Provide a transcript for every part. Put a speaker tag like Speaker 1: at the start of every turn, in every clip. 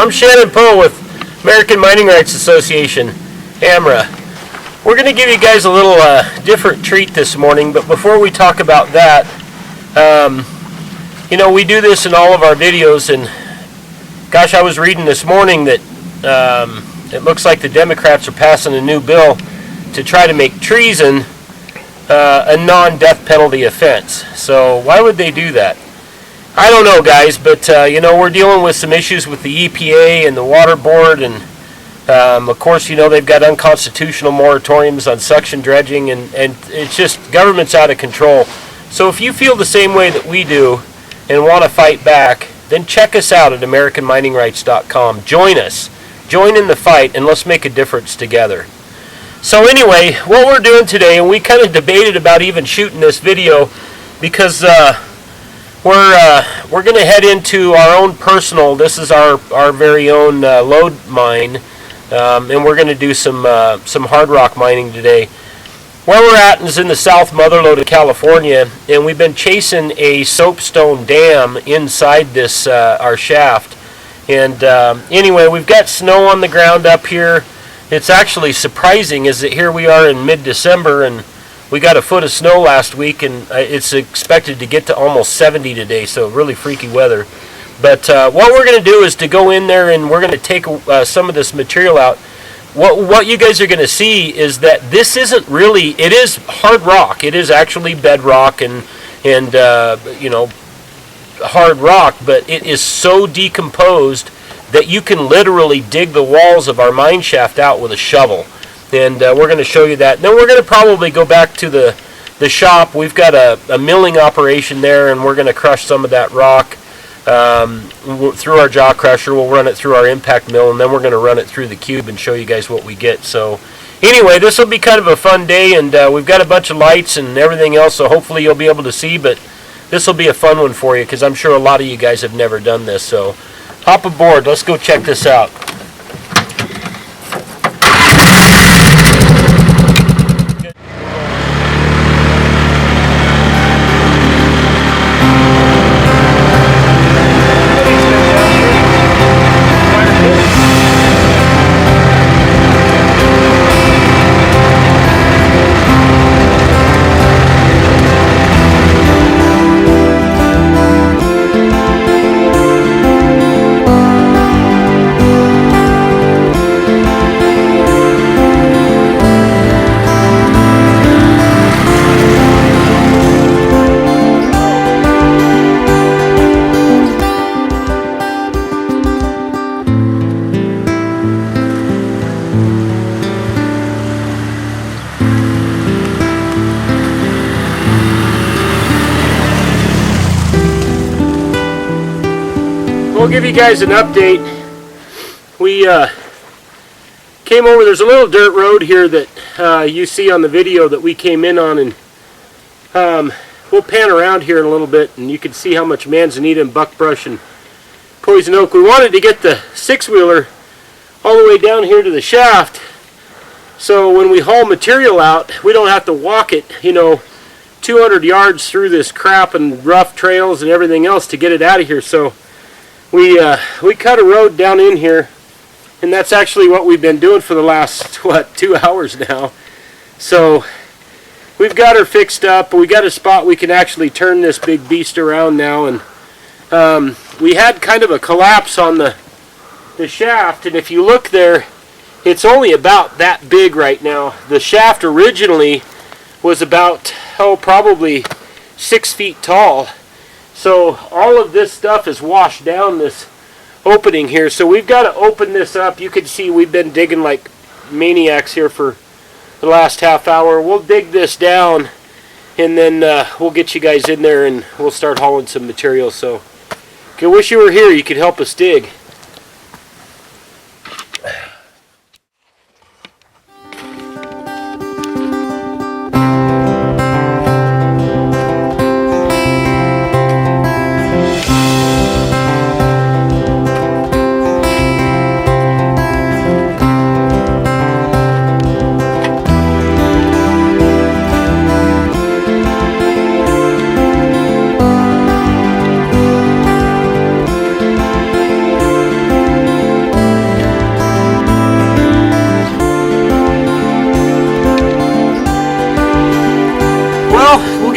Speaker 1: I'm Shannon Poe with American Mining Rights Association, AMRA. We're going to give you guys a little different treat this morning, but before we talk about that, you know, we do this in all of our videos, and gosh, I was reading this morning that it looks like the Democrats are passing a new bill to try to make treason a non-death penalty offense. So why would they do that? I don't know, guys, but you know, we're dealing with some issues with the EPA and the Water Board, and of course, you know, they've got unconstitutional moratoriums on suction dredging, and it's just, government's out of control. So if you feel the same way that we do and want to fight back, then check us out at AmericanMiningRights.com. Join us. Join in the fight, and let's make a difference together. So anyway, what we're doing today, and we kind of debated about even shooting this video, because we're going to head into our own personal, this is our very own lode mine, and we're going to do some hard rock mining today. Where we're at is in the South Mother Lode of California, and we've been chasing a soapstone dam inside this our shaft. And anyway, we've got snow on the ground up here. It's actually surprising is that here we are in mid-December, and we got a foot of snow last week, and it's expected to get to almost 70 today, so really freaky weather. But what we're going to do is to go in there, and we're going to take some of this material out. What you guys are going to see is that this isn't really, it is hard rock. It is actually bedrock and you know, hard rock, but it is so decomposed that you can literally dig the walls of our mine shaft out with a shovel. And we're going to show you that. And then we're going to probably go back to the shop. We've got a milling operation there, and we're going to crush some of that rock through our jaw crusher. We'll run it through our impact mill, and then we're going to run it through the cube and show you guys what we get. So anyway, this will be kind of a fun day, and we've got a bunch of lights and everything else, so hopefully you'll be able to see, but this will be a fun one for you, because I'm sure a lot of you guys have never done this. So hop aboard. Let's go check this out. We'll give you guys an update. We came over, there's a little dirt road here that you see on the video that we came in on, and we'll pan around here in a little bit, and you can see how much manzanita and buckbrush and poison oak. We wanted to get the six-wheeler all the way down here to the shaft, so when we haul material out, we don't have to walk it, you know, 200 yards through this crap and rough trails and everything else to get it out of here. So we cut a road down in here, and that's actually what we've been doing for the last, 2 hours now. So we've got her fixed up. We got a spot we can actually turn this big beast around now, and we had kind of a collapse on the shaft, and if you look there, it's only about that big right now. The shaft originally was about, probably 6 feet tall. So all of this stuff is washed down this opening here. So we've got to open this up. You can see we've been digging like maniacs here for the last half hour. We'll dig this down, and then we'll get you guys in there, and we'll start hauling some material. So I wish you were here. You could help us dig.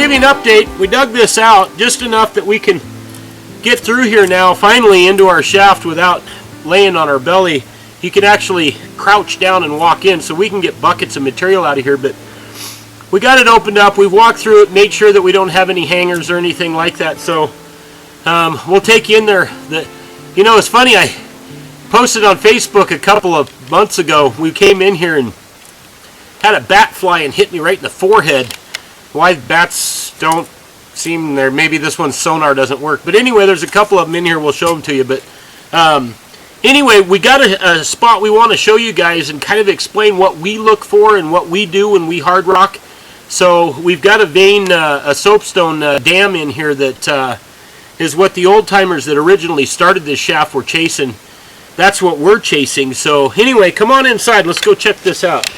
Speaker 1: give you an update. We dug this out just enough that we can get through here now, finally into our shaft without laying on our belly. You can actually crouch down and walk in, so we can get buckets of material out of here. But we got it opened up. We've walked through it, made sure that we don't have any hangers or anything like that. So we'll take you in there. You know, it's funny, I posted on Facebook a couple of months ago. We came in here and had a bat fly and hit me right in the forehead. Why bats don't seem there? Maybe this one's sonar doesn't work. But anyway, there's a couple of them in here. We'll show them to you. But anyway, we got a spot we want to show you guys and kind of explain what we look for and what we do when we hard rock. So we've got a vein, a soapstone dam in here that is what the old timers that originally started this shaft were chasing. That's what we're chasing. So anyway, come on inside. Let's go check this out.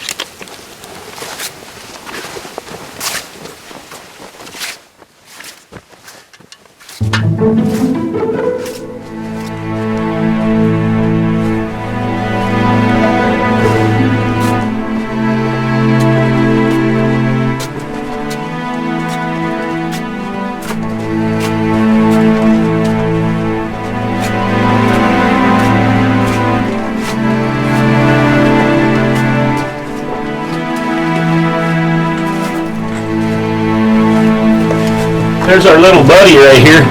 Speaker 1: There's our little buddy right here.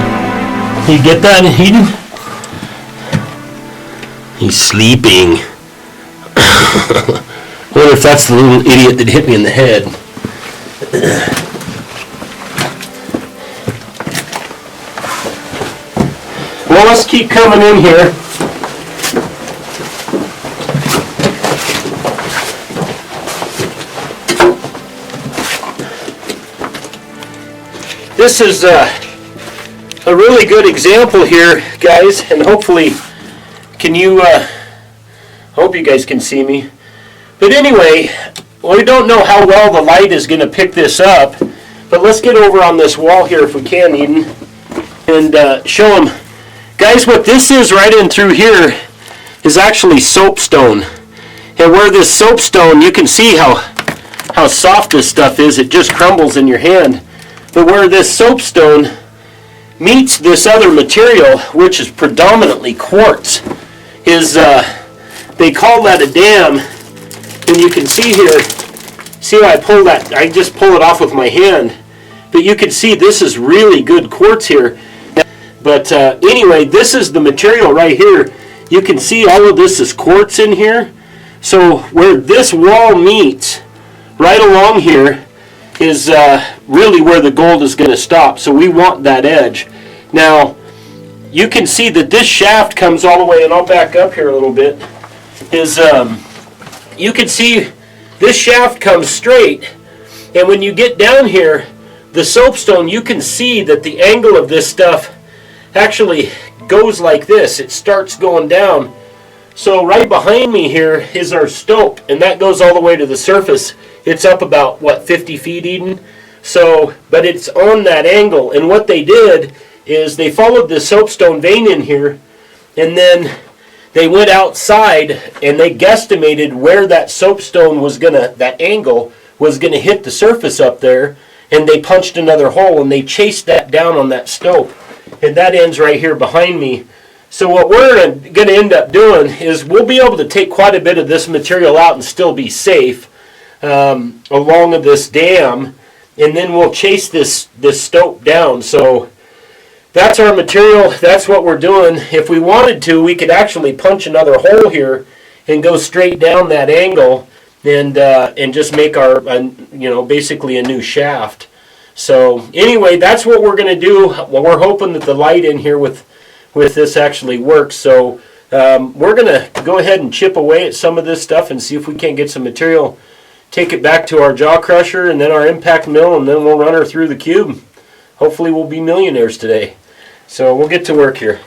Speaker 1: You get that, Eden? He's sleeping. I wonder if that's the little idiot that hit me in the head. Well, let's keep coming in here. This is a really good example here, guys, and hopefully hope you guys can see me. But anyway, we don't know how well the light is going to pick this up, but let's get over on this wall here if we can, Eden, and show them. Guys, what this is right in through here is actually soapstone. And where this soapstone, you can see how soft this stuff is. It just crumbles in your hand. But where this soapstone meets this other material, which is predominantly quartz, is they call that a dam. And you can see here, see how I pull that, I just pull it off with my hand. But you can see this is really good quartz here. But anyway, this is the material right here. You can see all of this is quartz in here. So where this wall meets, right along here, is really where the gold is going to stop. So we want that edge. Now, you can see that this shaft comes all the way, and I'll back up here a little bit, is you can see this shaft comes straight, and when you get down here, the soapstone, you can see that the angle of this stuff actually goes like this. It starts going down. So right behind me here is our stope, and that goes all the way to the surface. It's up about, what, 50 feet, Eden? So, but it's on that angle, and what they did is they followed the soapstone vein in here, and then they went outside and they guesstimated where that soapstone was gonna, that angle was gonna hit the surface up there, and they punched another hole and they chased that down on that stope, and that ends right here behind me. So what we're going to end up doing is we'll be able to take quite a bit of this material out and still be safe along this dam, and then we'll chase this stope down. So that's our material. That's what we're doing. If we wanted to, we could actually punch another hole here and go straight down that angle and just make our basically a new shaft. So anyway, that's what we're going to do. Well, we're hoping that the light in here with this actually works. So we're going to go ahead and chip away at some of this stuff and see if we can't get some material, take it back to our jaw crusher and then our impact mill, and then we'll run her through the cube. Hopefully we'll be millionaires today. So we'll get to work here.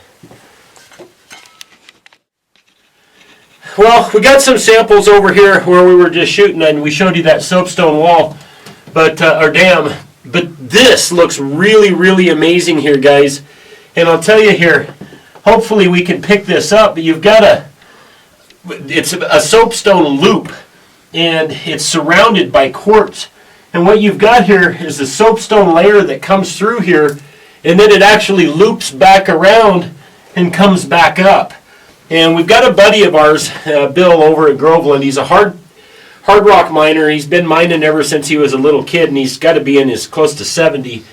Speaker 1: Well, we got some samples over here where we were just shooting, and we showed you that soapstone wall, but our dam. But this looks really, really amazing here, guys. And I'll tell you here, hopefully we can pick this up, but you've got it's a soapstone loop, and it's surrounded by quartz. And what you've got here is a soapstone layer that comes through here, and then it actually loops back around and comes back up. And we've got a buddy of ours, Bill, over at Groveland. He's a hard rock miner. He's been mining ever since he was a little kid, and he's got to be in his close to 70.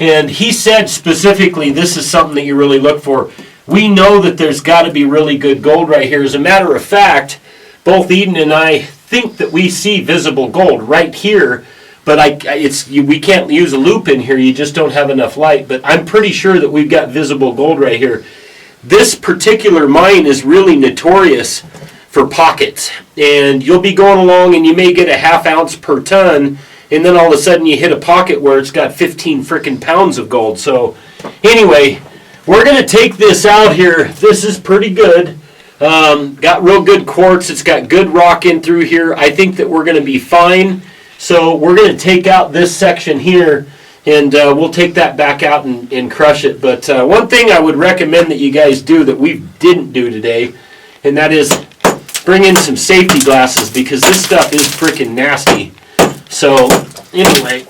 Speaker 1: And he said specifically, this is something that you really look for. We know that there's got to be really good gold right here. As a matter of fact, both Eden and I think that we see visible gold right here, but we can't use a loop in here. You just don't have enough light. But I'm pretty sure that we've got visible gold right here. This particular mine is really notorious for pockets. And you'll be going along and you may get a ½ ounce per ton, and then all of a sudden you hit a pocket where it's got 15 frickin' pounds of gold. So anyway, we're going to take this out here. This is pretty good. Got real good quartz. It's got good rock in through here. I think that we're going to be fine. So we're going to take out this section here, and we'll take that back out and crush it. But one thing I would recommend that you guys do that we didn't do today, and that is bring in some safety glasses, because this stuff is freaking nasty. So anyway,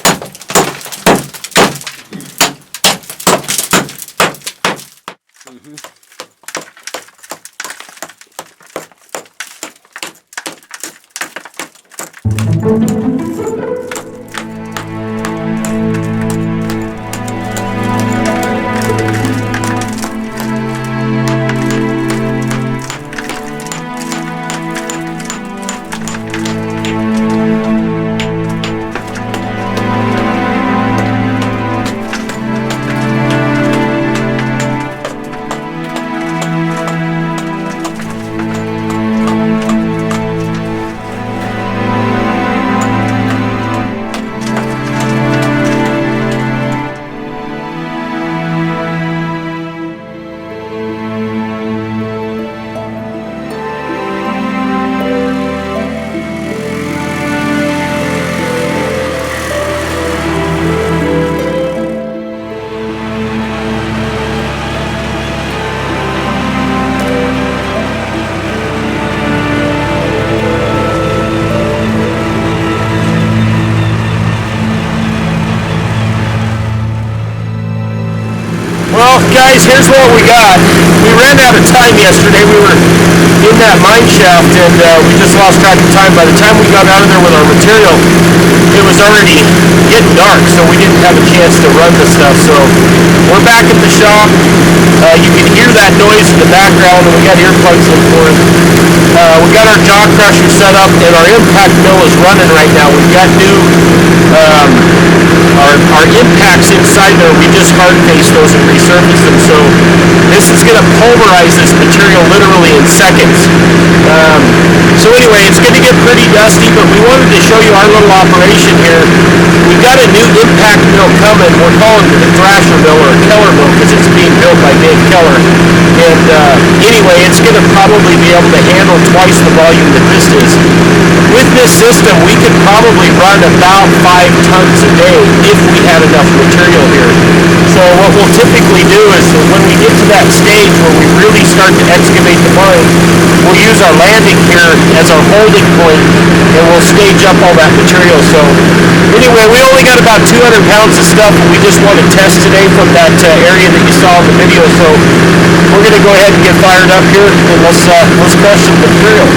Speaker 1: guys, here's what we got. We ran out of time yesterday. We were in that mine shaft, and we just lost track of time. By the time we got out of there with our material, it was already getting dark, so we didn't have a chance to run the stuff. So we're back at the shop. You can hear that noise in the background, and we got earplugs in for it. We got our jaw crusher set up, and our impact mill is running right now. We've got new our impacts inside there. We just hard faced those and resurfaced them. So this is going to pulverize this material literally in seconds. So anyway, it's going to get pretty dusty, but we wanted to show you our little operation here. We've got a new impact mill coming. We're calling it the Thrasher mill, or a Keller mill, because it's being built by Dave Keller. And anyway, it's going to probably be able to handle twice the volume that this is. With this system, we could probably run about 5 tons a day if we had enough material here. So what we'll typically do is when we get to that stage where we really start to excavate the mine, we'll use our landing here as our holding point, and we'll stage up all that material. So anyway, we only got about 200 pounds of stuff, and we just want to test today from that area that you saw in the video. So we're going to go ahead and get fired up here, and let's crush some material.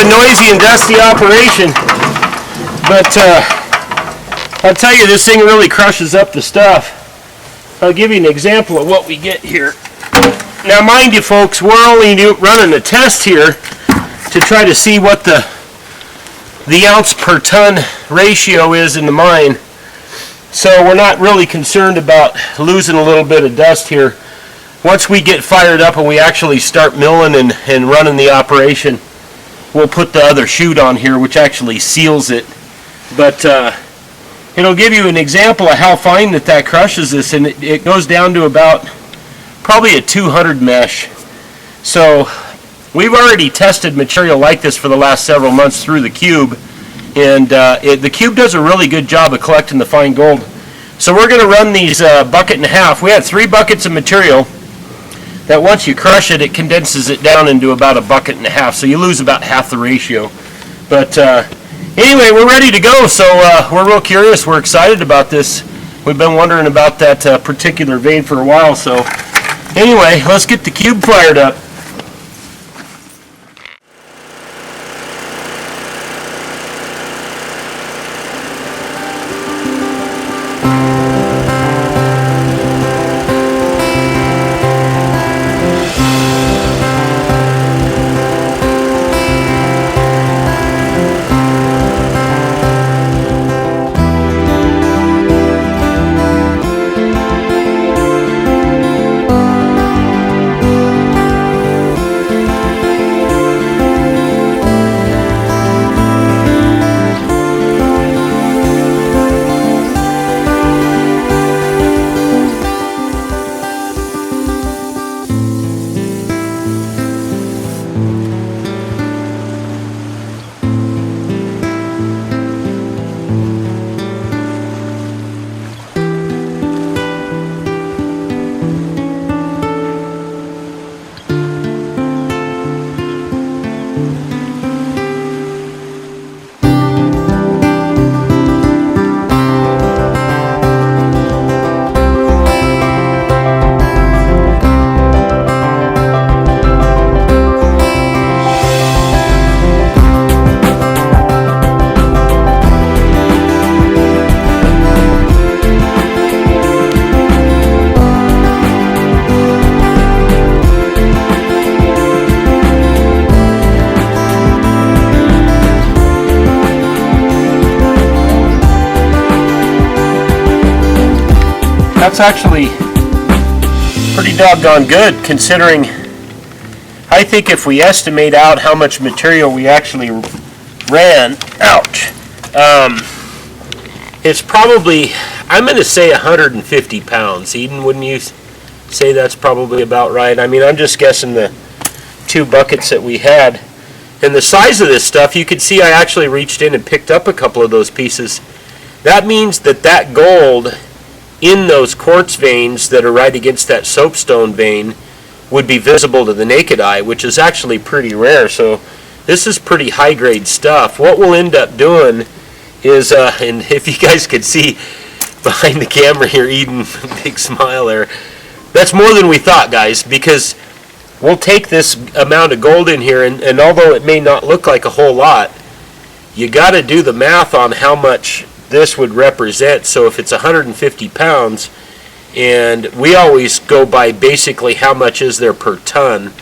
Speaker 1: a noisy and dusty operation, but I'll tell you, this thing really crushes up the stuff. I'll give you an example of what we get here. Now mind you folks, we're only running a test here to try to see what the ounce per ton ratio is in the mine. So we're not really concerned about losing a little bit of dust here. Once we get fired up and we actually start milling and running the operation, we'll put the other chute on here which actually seals it. But it'll give you an example of how fine that crushes this, and it goes down to about probably a 200 mesh. So we've already tested material like this for the last several months through the cube, and the cube does a really good job of collecting the fine gold. So we're going to run these bucket and a half. We had 3 buckets of material that once you crush it, it condenses it down into about a bucket and a half, so you lose about half the ratio. But anyway, we're ready to go, so we're real curious. We're excited about this. We've been wondering about that particular vein for a while, so anyway, let's get the cube fired up. That's actually pretty doggone good, considering I think if we estimate out how much material we actually ran, it's probably, I'm going to say 150 pounds. Eden, wouldn't you say that's probably about right? I mean, I'm just guessing the 2 buckets that we had. And the size of this stuff, you could see I actually reached in and picked up a couple of those pieces. That means that gold in those quartz veins that are right against that soapstone vein would be visible to the naked eye, which is actually pretty rare. So this is pretty high grade stuff. What we'll end up doing is, and if you guys could see behind the camera here, Eden, big smile there, that's more than we thought, guys, because we'll take this amount of gold in here, and although it may not look like a whole lot, you got to do the math on how much this would represent. So if it's 150 pounds, and we always go by basically how much is there per ton,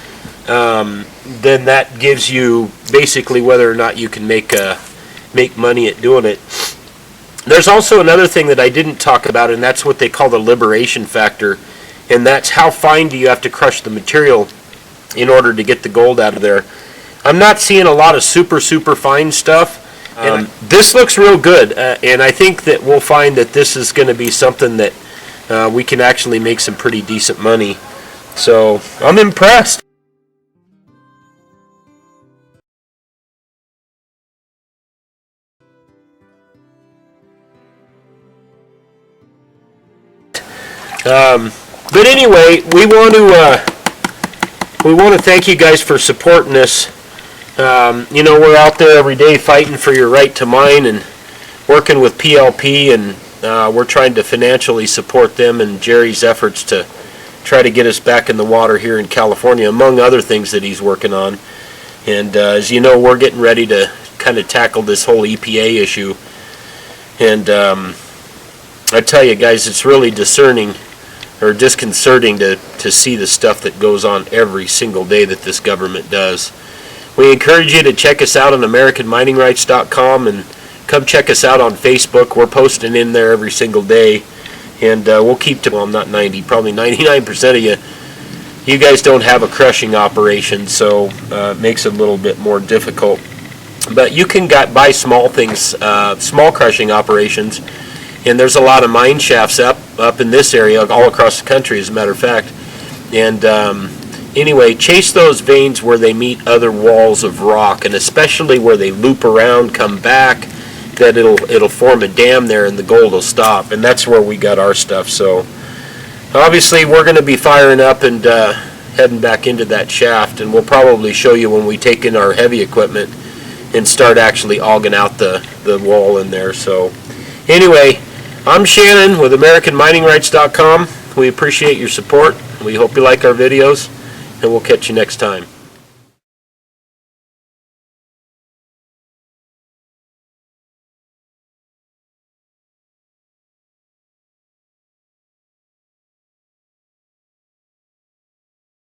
Speaker 1: then that gives you basically whether or not you can make money at doing it. There's also another thing that I didn't talk about, and that's what they call the liberation factor, and that's how fine do you have to crush the material in order to get the gold out of there. I'm not seeing a lot of super fine stuff. This looks real good, and I think that we'll find that this is going to be something that we can actually make some pretty decent money. So I'm impressed. But anyway, we want to thank you guys for supporting us. You know, we're out there every day fighting for your right to mine and working with PLP, and we're trying to financially support them and Jerry's efforts to try to get us back in the water here in California, among other things that he's working on. And as you know, we're getting ready to kind of tackle this whole EPA issue. And I tell you guys, it's really discerning or disconcerting to see the stuff that goes on every single day that this government does. We encourage you to check us out on AmericanMiningRights.com and come check us out on Facebook. We're posting in there every single day, and we'll keep to, well, not 90, probably 99% of you guys don't have a crushing operation, so it makes it a little bit more difficult. But you can buy small things, small crushing operations, and there's a lot of mine shafts up in this area, all across the country, as a matter of fact. And anyway, chase those veins where they meet other walls of rock, and especially where they loop around, come back, that it'll form a dam there, and the gold will stop. And that's where we got our stuff. So obviously, we're going to be firing up and heading back into that shaft, and we'll probably show you when we take in our heavy equipment and start actually auging out the wall in there. So anyway, I'm Shannon with AmericanMiningRights.com. We appreciate your support. We hope you like our videos, and we'll catch you next time.